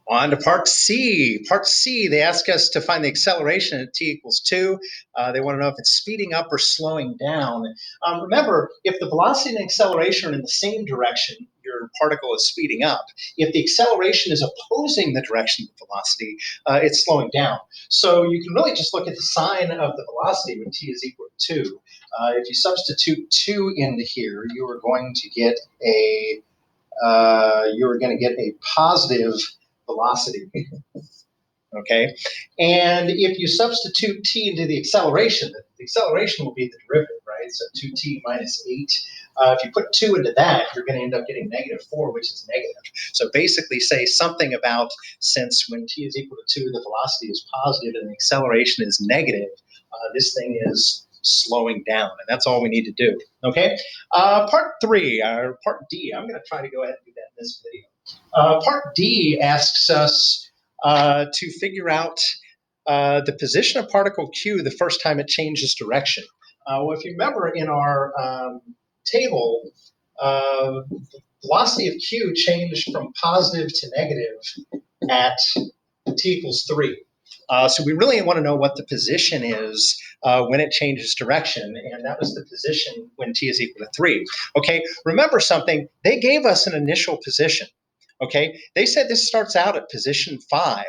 On to part C. Part C, they ask us to find the acceleration at t equals 2. They want to know if it's speeding up or slowing down. Remember, if the velocity and acceleration are in the same direction, your particle is speeding up. If the acceleration is opposing the direction of the velocity, it's slowing down. So you can really just look at the sign of the velocity when t is equal to 2. If you substitute 2 into here, you are going to get a positive velocity. Okay, and if you substitute t into the acceleration will be the derivative, right? So 2t minus 8. If you put 2 into that, you're going to end up getting negative 4, which is negative. So basically say something about, since when t is equal to 2, the velocity is positive and the acceleration is negative, this thing is slowing down, and that's all we need to do. Okay, part 3, or part D, I'm going to try to go ahead and do that in this video. Part D asks us to figure out the position of particle Q the first time it changes direction. Well, if you remember in our table, velocity of Q changed from positive to negative at t equals 3. So we really want to know what the position is when it changes direction, and that was the position when t is equal to 3. Okay, remember something, they gave us an initial position. Okay, they said this starts out at position 5.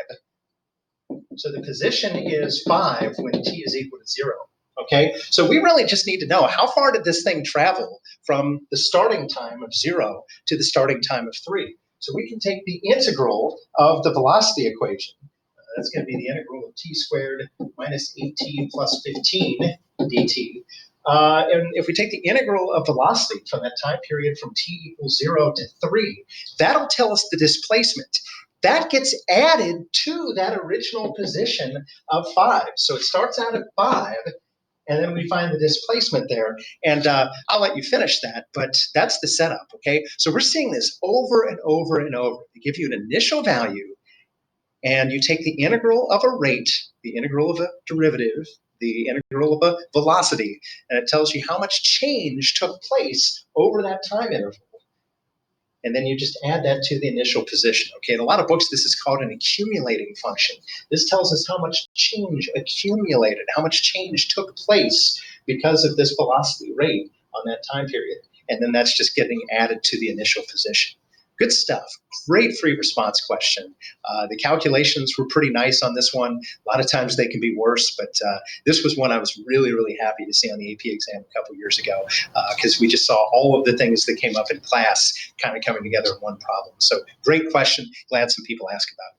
So the position is 5 when t is equal to 0. Okay, so we really just need to know how far did this thing travel from the starting time of 0 to the starting time of 3. So we can take the integral of the velocity equation. That's going to be the integral of t squared minus 8t plus 15 dt. And if we take the integral of velocity from that time period from t equals 0 to 3, that'll tell us the displacement. That gets added to that original position of 5. So it starts out at 5, and then we find the displacement there. And I'll let you finish that, but that's the setup, okay? So we're seeing this over and over and over. They give you an initial value, and you take the integral of a rate, the integral of a derivative, the integral of a velocity, and it tells you how much change took place over that time interval. And then you just add that to the initial position. Okay, in a lot of books, this is called an accumulating function. This tells us how much change accumulated, how much change took place because of this velocity rate on that time period. And then that's just getting added to the initial position. Good stuff. Great free response question. The calculations were pretty nice on this one. A lot of times they can be worse, but this was one I was really, really happy to see on the AP exam a couple years ago, because we just saw all of the things that came up in class kind of coming together in one problem. So great question. Glad some people asked about it.